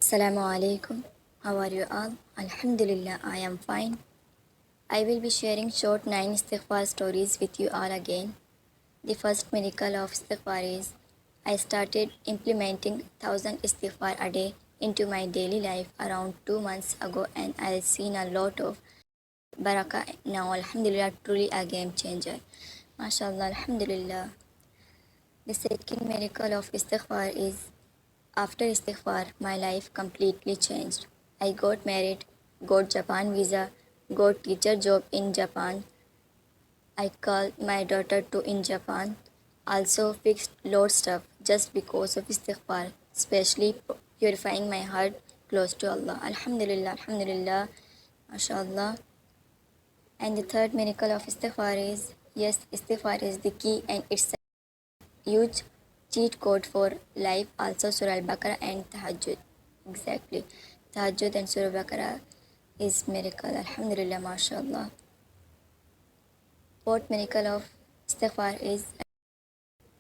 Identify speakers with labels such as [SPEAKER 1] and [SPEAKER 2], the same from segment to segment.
[SPEAKER 1] Assalamu alaikum. How are you all? Alhamdulillah, I am fine. I will be sharing short 9 istighfar stories with you all again. The first miracle of istighfar is I started implementing 1000 istighfar a day into my daily life around 2 months ago, and I've seen a lot of barakah now. Alhamdulillah, truly a game changer. MashaAllah, Alhamdulillah. The second miracle of istighfar is after istighfar, my life completely changed. I got married, got Japan visa, got teacher job in Japan. I called my daughter to in Japan. Also fixed lot stuff just because of istighfar, especially purifying my heart close to Allah. Alhamdulillah, Alhamdulillah, MashaAllah. And the third miracle of istighfar is yes, istighfar is the key and it's a huge cheat code for life. Also Surah Al-Baqarah and Tahajjud. Exactly. Tahajjud and Surah Baqarah is miracle. Alhamdulillah, mashallah. Fourth miracle of istighfar is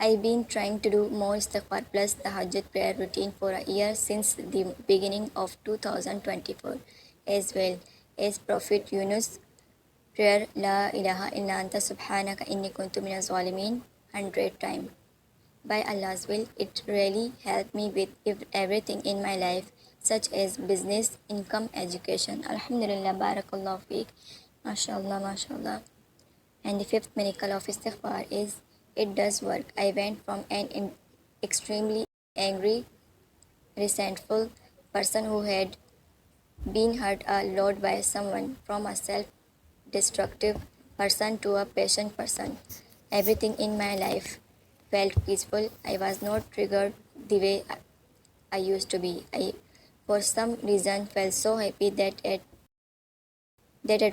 [SPEAKER 1] I've been trying to do more istighfar plus Tahajjud prayer routine for a year since the beginning of 2024, as well as Prophet Yunus prayer La ilaha illa anta subhanaka inni kuntu minaz zalimin 100 times. By Allah's will, it really helped me with everything in my life, such as business, income, education. Alhamdulillah, barakallah fiqh. MashaAllah, MashaAllah. And the fifth miracle of istighfar is it does work. I went from an extremely angry, resentful person who had been hurt a lot by someone from a self-destructive person to a patient person. Everything in my life felt peaceful. I was not triggered the way I used to be. I, for some reason, felt so happy that at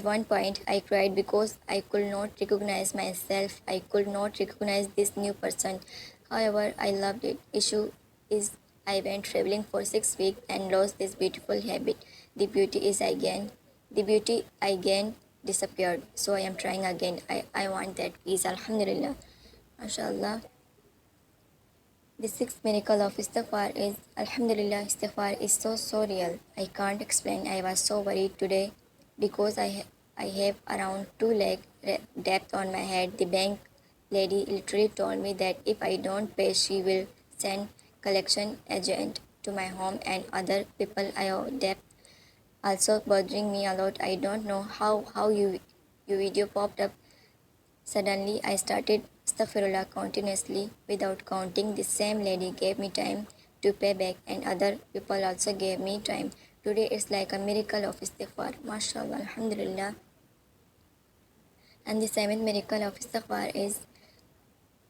[SPEAKER 1] one point I cried because I could not recognize myself. I could not recognize this new person. However, I loved it. Issue is I went traveling for 6 weeks and lost this beautiful habit. The beauty is again. The beauty again disappeared. So I am trying again. I want that peace. Alhamdulillah. MashaAllah. The sixth miracle of istighfar is Alhamdulillah, istighfar is so real. I can't explain. I was so worried today because I have around 2 lakh debt on my head. The bank lady literally told me that if I don't pay, she will send collection agent to my home and other people I owe debt. Also bothering me a lot. I don't know how you video popped up. Suddenly, I started astaghfirullah continuously without counting. The same lady gave me time to pay back, and other people also gave me time. Today, it's like a miracle of istighfar. MashaAllah, Alhamdulillah. And the seventh miracle of istighfar is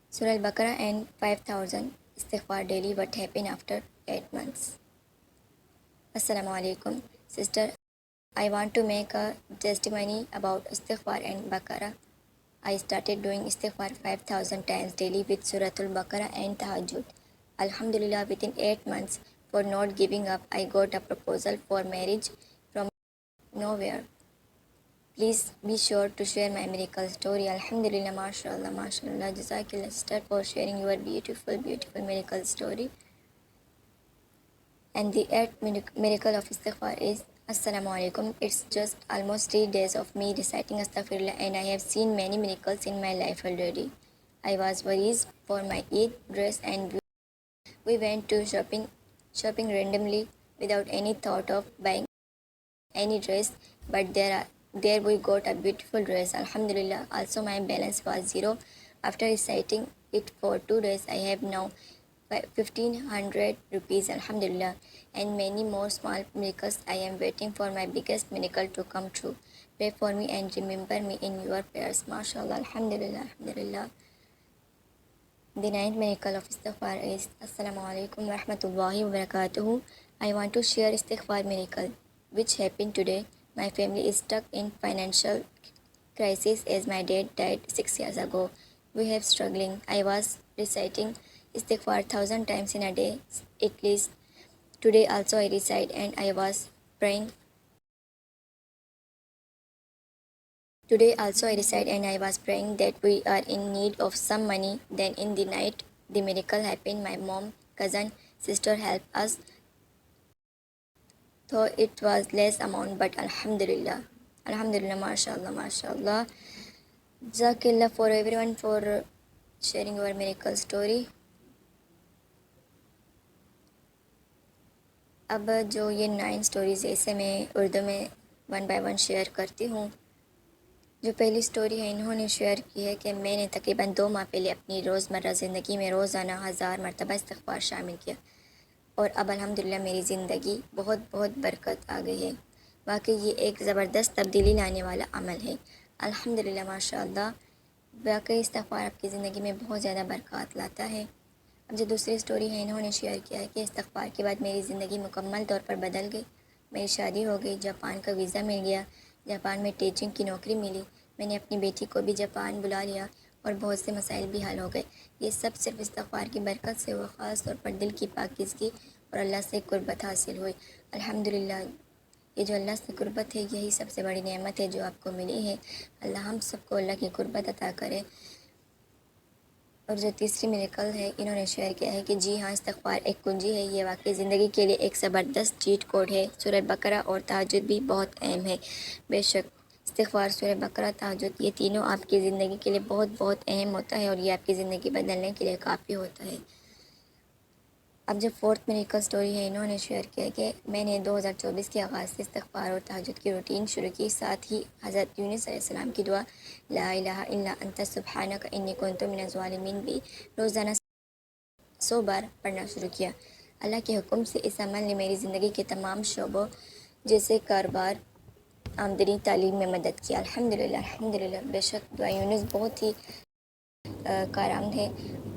[SPEAKER 1] Surah Al-Baqarah and 5000 istighfar daily. What happened after 8 months? Assalamu alaikum. Sister, I want to make a testimony about istighfar and Baqarah. I started doing istighfar 5000 times daily with Suratul Baqarah and Tahajjud. Alhamdulillah, within 8 months, for not giving up, I got a proposal for marriage from nowhere. Please be sure to share my miracle story. Alhamdulillah, mashallah, mashallah. Jazakallah, sister, for sharing your beautiful miracle story. And the eighth miracle of istighfar is Assalamu alaikum. It's just almost 3 days of me reciting astaghfirullah, and I have seen many miracles in my life already. I was worried for my Eid dress, and we went to shopping randomly without any thought of buying any dress, but there we got a beautiful dress. Alhamdulillah. Also my balance was zero. After reciting it for 2 days, I have now 1500 rupees. Alhamdulillah. And many more small miracles. I am waiting for my biggest miracle to come true. Pray for me and remember me in your prayers. MashaAllah. Alhamdulillah. Alhamdulillah. The ninth miracle of istighfar is Assalamu alaikum wa rahmatullahi wa barakatuhu. I want to share istighfar miracle which happened today. My family is stuck in financial crisis as my dad died 6 years ago. We have struggling. I was reciting istighfar 1000 times in a day at least. Today also I recite and I was praying. Today also I recite and I was praying that we are in need of some money. Then in the night the miracle happened. My mom, cousin, sister helped us though it was less amount, but alhamdulillah, alhamdulillah, mashallah, mashallah. Jazakallah for everyone for sharing your miracle story. اب جو یہ 9 stories اسے میں اردو میں 1 by 1 share کرتی ہوں. جو پہلی سٹوری ہے انہوں نے شیئر کی ہے کہ میں نے تقریباً 2 ماہ پہلے اپنی روزمرہ زندگی میں روزانہ 1000 مرتبہ استغفار شامل کیا اور اب الحمدللہ میری زندگی بہت بہت برکت آ گئی ہے. واقعی یہ ایک زبردست تبدیلی لانے والا عمل ہے. الحمدللہ ماشاءاللہ. واقعی استغفار آپ کی زندگی میں بہت زیادہ برکات لاتا ہے. اب جو دوسری سٹوری ہے انہوں نے شیئر کیا ہے کہ استغفار کے بعد میری زندگی مکمل طور پر بدل گئی. میری شادی ہو گئی، جاپان کا ویزا مل گیا، جاپان میں ٹیچنگ کی نوکری ملی، میں نے اپنی بیٹی کو بھی جاپان بلا لیا اور بہت سے مسائل بھی حل ہو گئے. یہ سب صرف استغفار کی برکت سے ہوا، خاص طور پر دل کی پاکیزگی اور اللہ سے قربت حاصل ہوئی. الحمدللہ. یہ جو اللہ سے قربت ہے یہی سب سے بڑی نعمت ہے جو آپ کو ملی ہے. اللہ ہم سب کو اللہ کی قربت عطا کرے. اور جو تیسری میریکل ہے انہوں نے شیئر کیا ہے کہ جی ہاں، استغفار ایک کنجی ہے. یہ واقعی زندگی کے لیے ایک زبردست چیٹ کوڈ ہے. سورہ بقرہ اور تہجد بھی بہت اہم ہے. بے شک استغفار، سورہ بقرہ، تہجد، یہ تینوں آپ کی زندگی کے لیے بہت بہت اہم ہوتا ہے اور یہ آپ کی زندگی بدلنے کے لیے کافی ہوتا ہے. اب جو فورتھ میریکل سٹوری ہے انہوں نے شیئر کیا کہ میں نے 2024 کے آغاز سے استغفار اور تہجد کی روٹین شروع کی. ساتھ ہی حضرت یونس علیہ السلام کی دعا لا الہ الا انت سبحانک انی کنت من الظالمین بھی روزانہ 100 بار پڑھنا شروع کیا. اللہ کے حکم سے اس عمل نے میری زندگی کے تمام شعبوں جیسے کاروبار، آمدنی، تعلیم میں مدد کی. الحمدللہ الحمدللہ. بے شک دعا یونس بہت ہی کارآمد ہے.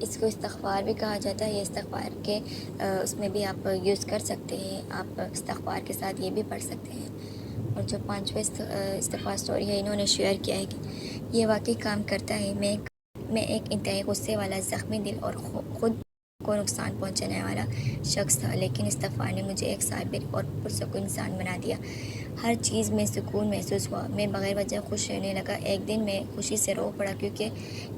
[SPEAKER 1] اس کو استغفار بھی کہا جاتا ہے. یہ استغفار کے اس میں بھی آپ یوز کر سکتے ہیں. آپ استغفار کے ساتھ یہ بھی پڑھ سکتے ہیں. اور جو 5ویں استغفار سٹوری ہے انہوں نے شیئر کیا ہے کہ یہ واقعی کام کرتا ہے. میں ایک انتہائی غصے والا، زخمی دل اور خود کو نقصان پہنچانے والا شخص تھا، لیکن استغفار نے مجھے ایک صابر اور پرسکون انسان بنا دیا. ہر چیز میں سکون محسوس ہوا. میں بغیر وجہ خوش رہنے لگا. ایک دن میں خوشی سے رو پڑا کیونکہ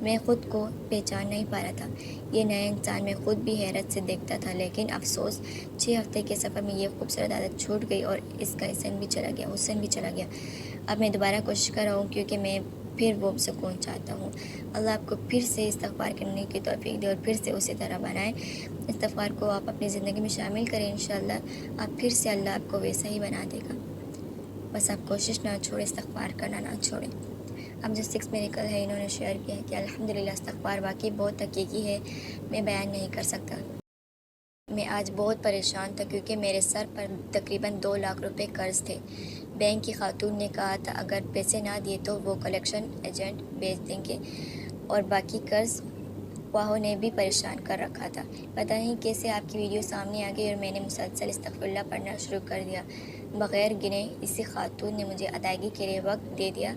[SPEAKER 1] میں خود کو پہچان نہیں پا رہا تھا. یہ نیا انسان میں خود بھی حیرت سے دیکھتا تھا. لیکن افسوس 6 ہفتے کے سفر میں یہ خوبصورت عادت چھوٹ گئی اور اس کا حسن بھی چلا گیا. اب میں دوبارہ کوشش کر رہا ہوں کیونکہ میں پھر وہ سکون چاہتا ہوں. اللہ آپ کو پھر سے استغفار کرنے کی توفیق دے اور پھر سے اسی طرح بنائیں. استغفار کو آپ اپنی زندگی میں شامل کریں. انشاءاللہ آپ پھر سے اللہ آپ کو ویسا ہی بنا دے گا. بس آپ کوشش نہ چھوڑیں، استغفار کرنا نہ چھوڑیں. اب جو 6 میریکل ہے انہوں نے شیئر کیا ہے کہ الحمدللہ استغفار واقعی بہت حقیقی ہے. میں بیان نہیں کر سکتا. میں آج بہت پریشان تھا کیونکہ میرے سر پر تقریباً 2 لاکھ روپے قرض تھے. بینک کی خاتون نے کہا تھا اگر پیسے نہ دیے تو وہ کلیکشن ایجنٹ بھیج دیں گے اور باقی قرض خواہوں نے بھی پریشان کر رکھا تھا. پتہ نہیں کیسے آپ کی ویڈیو سامنے آ گئی اور میں نے مسلسل استغفر اللہ پڑھنا شروع کر دیا. بغیر گنے اسی خاتون نے مجھے ادائیگی کے لیے وقت دے دیا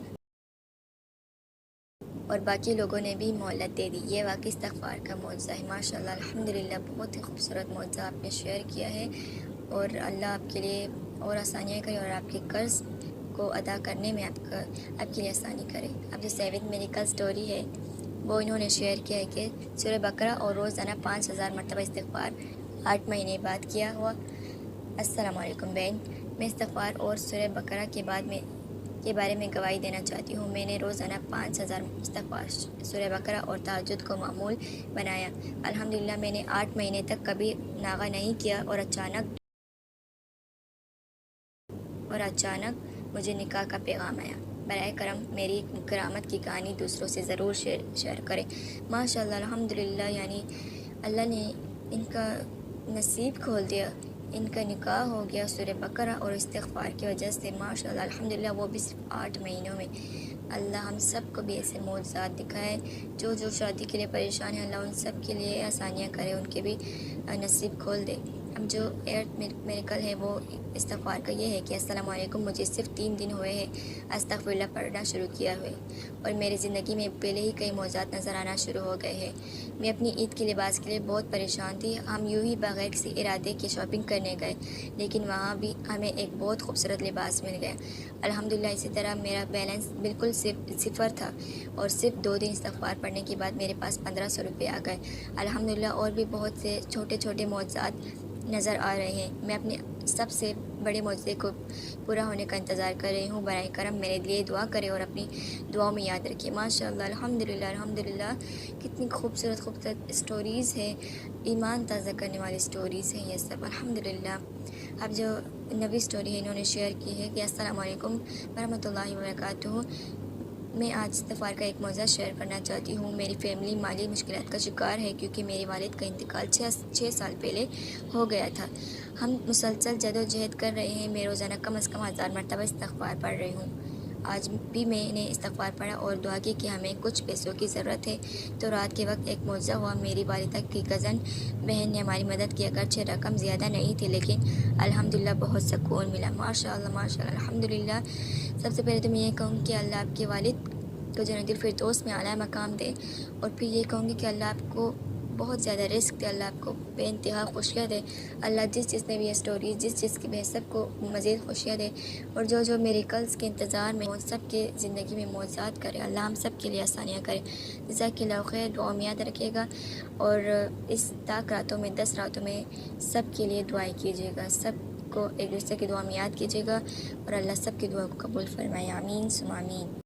[SPEAKER 1] اور باقی لوگوں نے بھی مہلت دے دی. یہ واقعی استغفار کا معجزہ ہے. ماشاءاللہ الحمدللہ. بہت ہی خوبصورت معجزہ آپ نے شیئر کیا ہے اور اللہ آپ کے لیے اور آسانیاں کرے اور آپ کے قرض کو ادا کرنے میں آپ کے لیے آسانی کرے. اب جو 7 میریکل سٹوری ہے وہ انہوں نے شیئر کیا ہے کہ سورہ بقرہ اور روزانہ 5000 مرتبہ استغفار 8 مہینے بعد کیا ہوا. السلام علیکم بہن، میں استغفار اور سورہ بقرہ کے بارے میں گواہی دینا چاہتی ہوں. میں نے روزانہ 5000 استغفار، سورہ بقرہ اور تہجد کو معمول بنایا. الحمدللہ میں نے 8 مہینے تک کبھی ناغہ نہیں کیا اور اچانک مجھے نکاح کا پیغام آیا. برائے کرم میری کرامت کی کہانی دوسروں سے ضرور شیئر کریں. ماشاءاللہ الحمدللہ. یعنی اللہ نے ان کا نصیب کھول دیا، ان کا نکاح ہو گیا سورہ بقرہ اور استغفار کی وجہ سے. ماشاءاللہ الحمدللہ. وہ بھی صرف 8 مہینوں میں. اللہ ہم سب کو بھی ایسے معجزات دکھائے. جو شادی کے لیے پریشان ہیں اللہ ان سب کے لیے آسانیاں کرے، ان کے بھی نصیب کھول دے. اب جو 8 میریکل ہے وہ استغفار کا یہ ہے کہ السلام علیکم، مجھے صرف 3 دن ہوئے ہیں استغفر اللہ پڑھنا شروع کیا ہوئے اور میری زندگی میں پہلے ہی کئی معجزات نظر آنا شروع ہو گئے ہیں. میں اپنی عید کے لباس کے لیے بہت پریشان تھی. ہم یوں ہی بغیر کسی ارادے کے شاپنگ کرنے گئے لیکن وہاں بھی ہمیں ایک بہت خوبصورت لباس مل گیا. الحمدللہ. اسی طرح میرا بیلنس بالکل صفر تھا اور صرف 2 دن استغفار پڑھنے کے بعد میرے پاس 1500 روپے آ گئے. الحمدللہ. اور بھی بہت سے چھوٹے چھوٹے معجزات نظر آ رہے ہیں۔ میں اپنے سب سے بڑے معجزے کو پورا ہونے کا انتظار کر رہی ہوں۔ براہ کرم میرے لیے دعا کریں اور اپنی دعاؤں میں یاد رکھیے۔ ماشاء اللہ، الحمدللہ کتنی خوبصورت اسٹوریز ہے، ایمان تازہ کرنے والی اسٹوریز ہیں یہ سب، الحمدللہ۔ اب جو نوی اسٹوری ہے انہوں نے شیئر کی ہے کہ السلام علیکم ورحمۃ اللہ وبرکاتہ۔ میں آج استغفار کا ایک موضوع شیئر کرنا چاہتی ہوں۔ میری فیملی مالی مشکلات کا شکار ہے کیونکہ میرے والد کا انتقال 6 سال پہلے ہو گیا تھا۔ ہم مسلسل جدوجہد کر رہے ہیں۔ میں روزانہ کم از کم 1000 مرتبہ استغفار پڑھ رہی ہوں۔ آج بھی میں نے استغفار پڑھا اور دعا کی کہ ہمیں کچھ پیسوں کی ضرورت ہے، تو رات کے وقت ایک معجزہ ہوا۔ میری والدہ کی کزن بہن نے ہماری مدد کی، اگرچہ رقم زیادہ نہیں تھی لیکن الحمدللہ بہت سکون ملا۔ ماشاء اللہ الحمدللہ۔ سب سے پہلے تو میں یہ کہوں گی کہ اللہ آپ کے والد کو جنت الفردوس میں اعلیٰ مقام دے، اور پھر یہ کہوں گی کہ اللہ آپ کو بہت زیادہ رزق دے، اللہ آپ کو بے انتہا خوشیاں دے۔ اللہ جس نے بھی یہ سٹوریز جس کی بھی سب کو مزید خوشیاں دے، اور جو میریکلز کے انتظار میں سب کے زندگی میں معجزات کرے، اللہ ہم سب کے لیے آسانیاں کرے۔ جزاک اللہ خیر۔ دعا میں یاد رکھیے گا، اور اس طاق راتوں میں 10 راتوں میں سب کے لیے دعائیں کیجیے گا، سب کو ایک دوسرے کی دعا میں یاد کیجیے گا، اور اللہ سب کی دعا کو قبول فرمائے۔ آمین ثم آمین۔